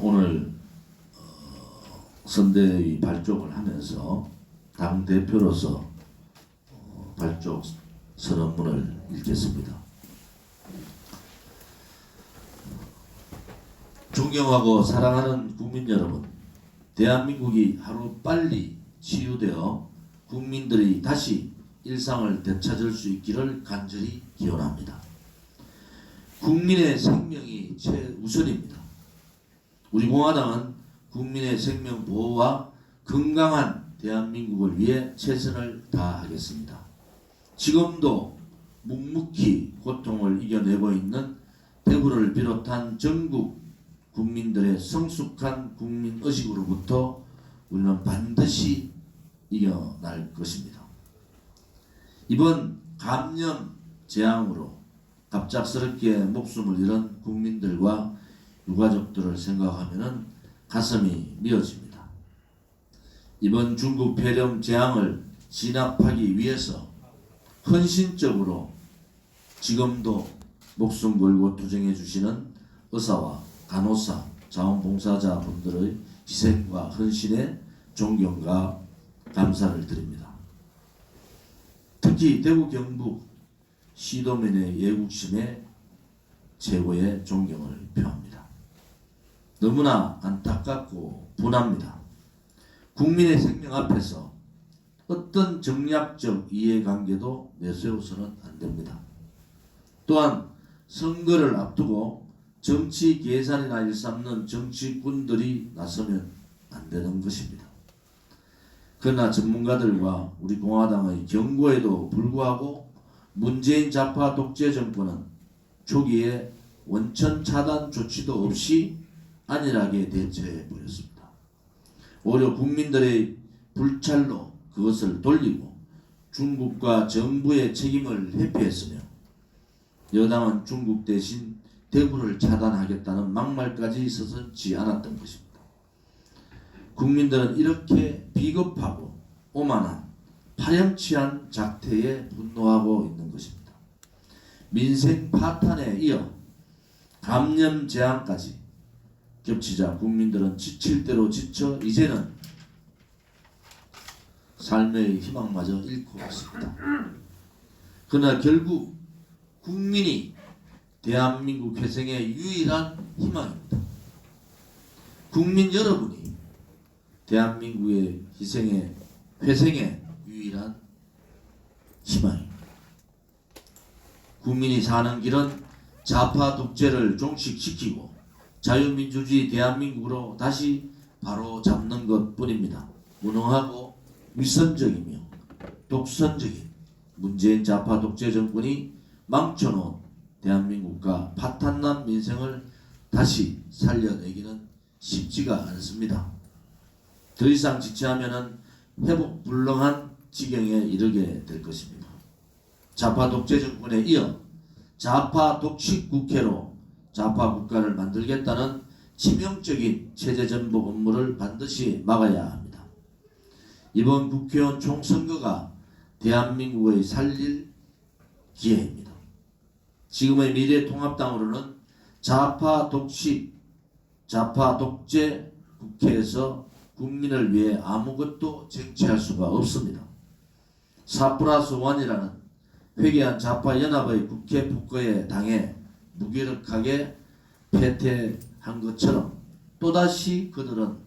오늘 선대위 발족을 하면서 당 대표로서 발족 선언문을 읽겠습니다. 존경하고 사랑하는 국민 여러분, 대한민국이 하루빨리 치유되어 국민들이 다시 일상을 되찾을 수 있기를 간절히 기원합니다. 국민의 생명이 최우선입니다. 우리 공화당은 국민의 생명 보호와 건강한 대한민국을 위해 최선을 다하겠습니다. 지금도 묵묵히 고통을 이겨내고 있는 대구를 비롯한 전국 국민들의 성숙한 국민의식으로부터 우리는 반드시 이겨날 것입니다. 이번 감염 재앙으로 갑작스럽게 목숨을 잃은 국민들과 유가족들을 생각하면 가슴이 미어집니다. 이번 중국 폐렴 재앙을 진압하기 위해서 헌신적으로 지금도 목숨 걸고 투쟁해 주시는 의사와 간호사, 자원봉사자 분들의 희생과 헌신에 존경과 감사를 드립니다. 특히 대구 경북 시도민의 예국심에 최고의 존경을 표합니다. 너무나 안타깝고 분합니다. 국민의 생명 앞에서 어떤 정략적 이해관계도 내세워서는 안 됩니다. 또한 선거를 앞두고 정치 계산이나 일삼는 정치꾼들이 나서면 안 되는 것입니다. 그러나 전문가들과 우리 공화당의 경고에도 불구하고 문재인 좌파 독재 정권은 초기에 원천 차단 조치도 없이 안일하게 대처해 버렸습니다. 오히려 국민들의 불찰로 그것을 돌리고 중국과 정부의 책임을 회피했으며 여당은 중국 대신 대구를 차단하겠다는 막말까지 서슴지 않았던 것입니다. 국민들은 이렇게 비겁하고 오만한 파렴치한 작태에 분노하고 있는 것입니다. 민생 파탄에 이어 감염 재앙까지 겹치자 국민들은 지칠 대로 지쳐 이제는 삶의 희망마저 잃고 있습니다. 그러나 결국 국민이 대한민국 회생의 유일한 희망입니다. 국민 여러분이 대한민국의 회생의 유일한 희망입니다. 국민이 사는 길은 좌파 독재를 종식시키고 자유민주주의 대한민국으로 다시 바로 잡는 것뿐입니다. 무능하고 위선적이며 독선적인 문재인 좌파 독재 정권이 망쳐놓은 대한민국과 파탄난 민생을 다시 살려내기는 쉽지가 않습니다. 더 이상 지체하면 회복 불능한 지경에 이르게 될 것입니다. 좌파 독재 정권에 이어 좌파 독식 국회로 좌파 국가를 만들겠다는 치명적인 체제 전복 업무를 반드시 막아야 합니다. 이번 국회의원 총선거가 대한민국의 살릴 기회입니다. 지금의 미래통합당으로는 좌파 독식, 좌파 독재 국회에서 국민을 위해 아무것도 쟁취할 수가 없습니다. 4+1이라는 회개한 좌파 연합의 국회 폭거에 당해 무기력하게 패퇴한 것처럼 또다시 그들은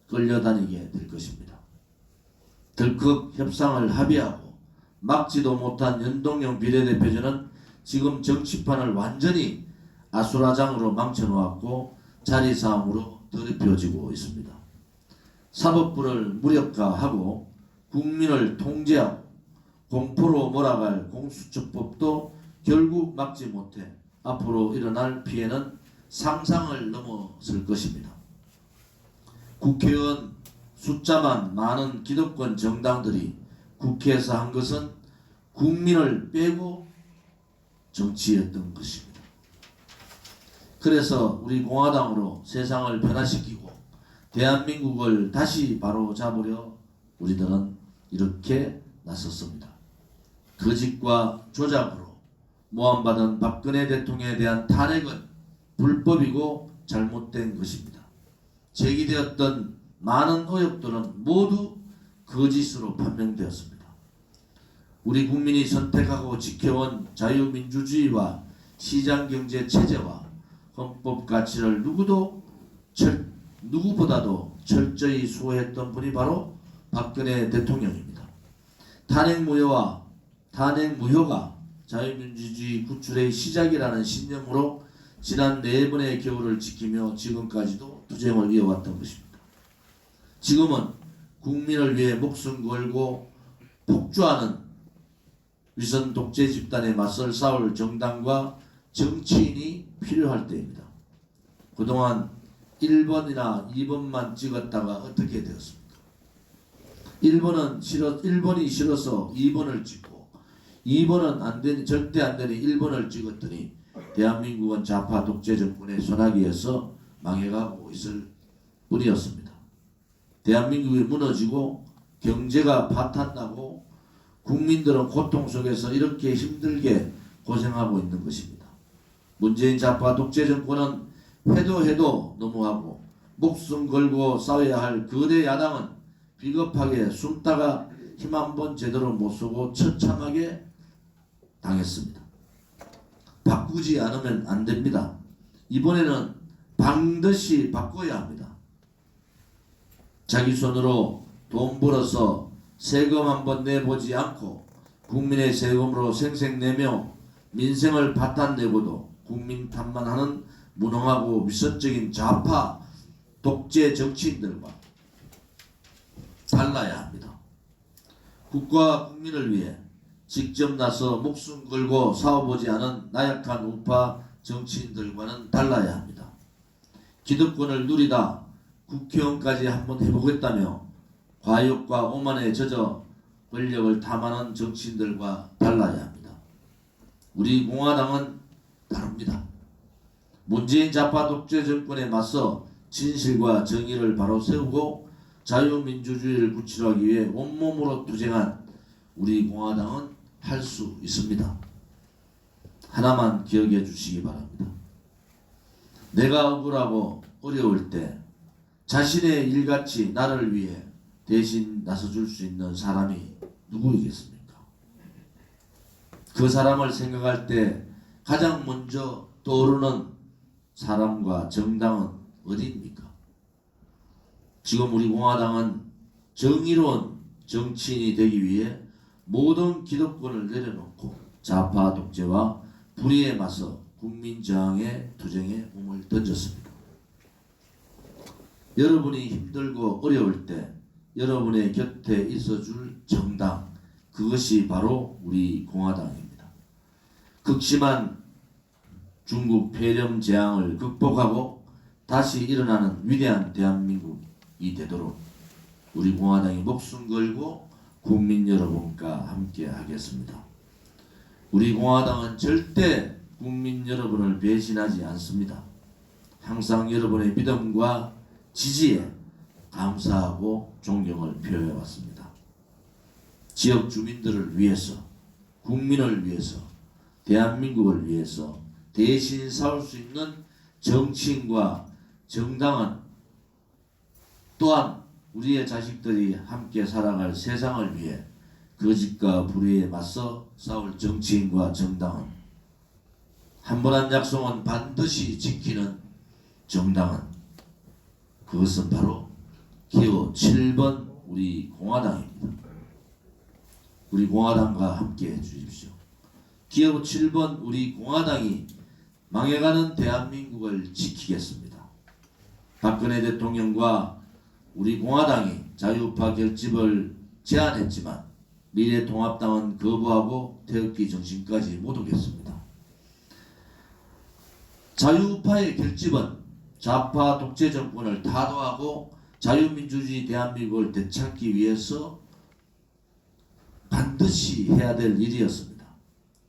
끌려다니게 될 것입니다. 덜컥 협상을 합의하고 막지도 못한 연동형 비례대표제는 지금 정치판을 완전히 아수라장으로 망쳐놓았고 자리싸움으로 더럽혀지고 있습니다. 사법부를 무력화하고 국민을 통제하고 공포로 몰아갈 공수처법도 결국 막지 못해 앞으로 일어날 피해는 상상을 넘어설 것입니다. 국회의원 숫자만 많은 기득권 정당들이 국회에서 한 것은 국민을 빼고 정치했던 것입니다. 그래서 우리 공화당으로 세상을 변화시키고 대한민국을 다시 바로 잡으려 우리들은 이렇게 나섰습니다. 거짓과 조작으로 모함받은 박근혜 대통령에 대한 탄핵은 불법이고 잘못된 것입니다. 제기되었던 많은 의혹들은 모두 거짓으로 판명되었습니다. 우리 국민이 선택하고 지켜온 자유민주주의와 시장경제 체제와 헌법 가치를 누구보다도 철저히 수호했던 분이 바로 박근혜 대통령입니다. 탄핵 무효가 자유민주주의 구출의 시작이라는 신념으로 지난 4번의 겨울을 지키며 지금까지도 투쟁을 이어왔던 것입니다. 지금은 국민을 위해 목숨 걸고 폭주하는 위선 독재 집단에 맞설 싸울 정당과 정치인이 필요할 때입니다. 그동안 1번이나 2번만 찍었다가 어떻게 되었습니까? 1번이 싫어서 2번을 찍고 2번은 절대 안 되니 1번을 찍었더니 대한민국은 좌파 독재 정권의 손아귀에서 망해가고 있을 뿐이었습니다. 대한민국이 무너지고 경제가 파탄나고 국민들은 고통 속에서 이렇게 힘들게 고생하고 있는 것입니다. 문재인 좌파 독재 정권은 해도 너무하고 목숨 걸고 싸워야 할 거대 야당은 비겁하게 숨다가 힘 한 번 제대로 못 쓰고 처참하게 당했습니다. 바꾸지 않으면 안 됩니다. 이번에는 반드시 바꿔야 합니다. 자기 손으로 돈 벌어서 세금 한번 내보지 않고 국민의 세금으로 생색내며 민생을 바탕내고도 국민 탓만 하는 무능하고 위선적인 좌파 독재 정치인들과 달라야 합니다. 국가와 국민을 위해 직접 나서 목숨 걸고 싸워보지 않은 나약한 우파 정치인들과는 달라야 합니다. 기득권을 누리다 국회의원까지 한번 해보겠다며 과욕과 오만에 젖어 권력을 탐하는 정치인들과 달라야 합니다. 우리 공화당은 다릅니다. 문재인 좌파 독재 정권에 맞서 진실과 정의를 바로 세우고 자유민주주의를 구출하기 위해 온몸으로 투쟁한 우리 공화당은 할 수 있습니다. 하나만 기억해 주시기 바랍니다. 내가 억울하고 어려울 때 자신의 일같이 나를 위해 대신 나서줄 수 있는 사람이 누구이겠습니까? 그 사람을 생각할 때 가장 먼저 떠오르는 사람과 정당은 어디입니까? 지금 우리 공화당은 정의로운 정치인이 되기 위해 모든 기득권을 내려놓고 좌파 독재와 불의에 맞서 국민저항의 투쟁에 몸을 던졌습니다. 여러분이 힘들고 어려울 때 여러분의 곁에 있어줄 정당, 그것이 바로 우리 공화당입니다. 극심한 중국 폐렴 재앙을 극복하고 다시 일어나는 위대한 대한민국이 되도록 우리 공화당이 목숨 걸고 국민 여러분과 함께 하겠습니다. 우리 공화당은 절대 국민 여러분을 배신하지 않습니다. 항상 여러분의 믿음과 지지에 감사하고 존경을 표해 왔습니다. 지역 주민들을 위해서, 국민을 위해서, 대한민국을 위해서 대신 싸울 수 있는 정치인과 정당은 또한 우리의 자식들이 함께 살아갈 세상을 위해 거짓과 불의에 맞서 싸울 정치인과 정당은, 한 번 한 약속은 반드시 지키는 정당은, 그것은 바로 기호 7번 우리 공화당입니다. 우리 공화당과 함께 해주십시오. 기호 7번 우리 공화당이 망해가는 대한민국을 지키겠습니다. 박근혜 대통령과 우리 공화당이 자유우파 결집을 제안했지만 미래통합당은 거부하고 태극기 정신까지 못 오겠습니다. 자유우파의 결집은 좌파 독재 정권을 타도하고 자유민주주의 대한민국을 되찾기 위해서 반드시 해야 될 일이었습니다.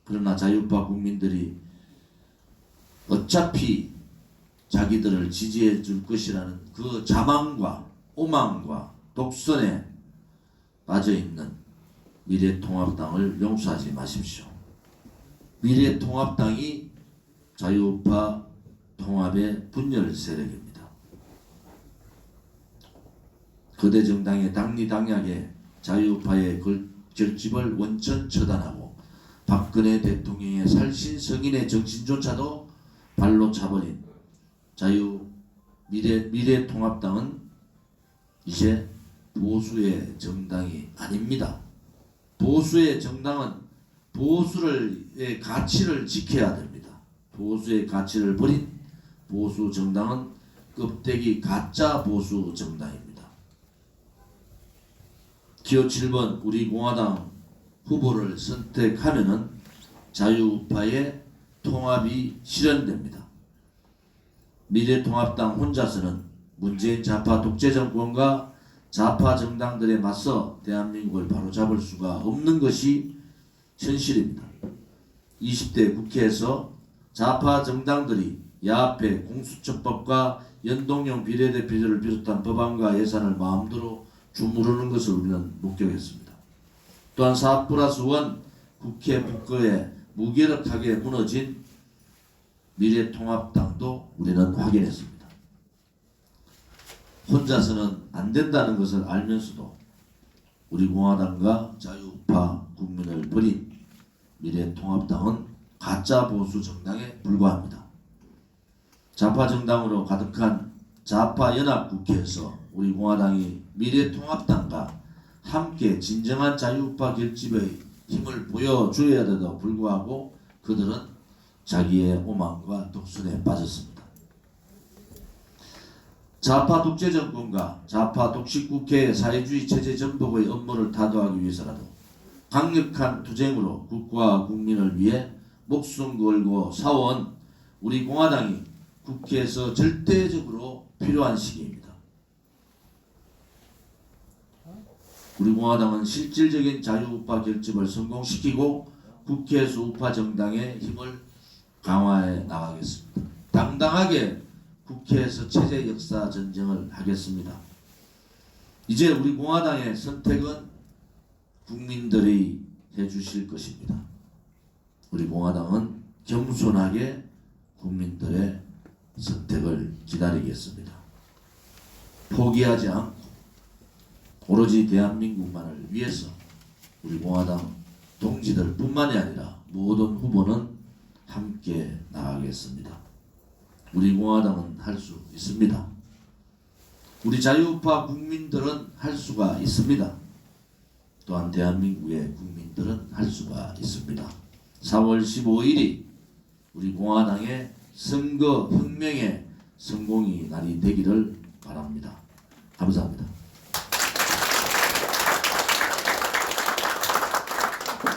그러나 자유우파 국민들이 어차피 자기들을 지지해 줄 것이라는 그 자만과 오만과 독선에 빠져있는 미래통합당을 용서하지 마십시오. 미래통합당이 자유우파 통합의 분열 세력입니다. 거대 정당의 당리당략의 자유파의 결집을 원천 처단하고 박근혜 대통령의 살신성인의 정신조차도 발로 차버린 미래통합당은 이제 보수의 정당이 아닙니다. 보수의 정당은 보수의 가치를 지켜야 됩니다. 보수의 가치를 버린 보수 정당은 껍데기 가짜 보수 정당입니다. 기호 7번 우리 공화당 후보를 선택하면은 자유우파의 통합이 실현됩니다. 미래통합당 혼자서는 문재인 좌파 독재 정권과 좌파 정당들에 맞서 대한민국을 바로잡을 수가 없는 것이 현실입니다. 20대 국회에서 좌파 정당들이 야합회 공수처법과 연동형 비례대표제를 비롯한 법안과 예산을 마음대로 주무르는 것을 우리는 목격했습니다. 또한 4+1 국회 국거에 무기력하게 무너진 미래통합당도 우리는 확인했습니다. 혼자서는 안 된다는 것을 알면서도 우리 공화당과 자유우파 국민을 버린 미래통합당은 가짜 보수 정당에 불과합니다. 좌파 정당으로 가득한 좌파 연합국회에서 우리 공화당이 미래통합당과 함께 진정한 자유우파 결집의 힘을 보여줘야 되도 불구하고 그들은 자기의 오만과 독선에 빠졌습니다. 좌파 독재 정권과 좌파 독식국회의 사회주의 체제 전복의 업무를 타도하기 위해서라도 강력한 투쟁으로 국가와 국민을 위해 목숨 걸고 싸워온 우리 공화당이 국회에서 절대적으로 필요한 시기입니다. 우리 공화당은 실질적인 자유우파 결집을 성공시키고 국회에서 우파 정당의 힘을 강화해 나가겠습니다. 당당하게 국회에서 체제 역사 전쟁을 하겠습니다. 이제 우리 공화당의 선택은 국민들이 해주실 것입니다. 우리 공화당은 겸손하게 국민들의 선택을 기다리겠습니다. 포기하지 않고 오로지 대한민국만을 위해서 우리 공화당 동지들 뿐만이 아니라 모든 후보는 함께 나가겠습니다. 우리 공화당은 할 수 있습니다. 우리 자유우파 국민들은 할 수가 있습니다. 또한 대한민국의 국민들은 할 수가 있습니다. 4월 15일이 우리 공화당의 선거 혁명의 성공의 날이 되기를 바랍니다. 감사합니다.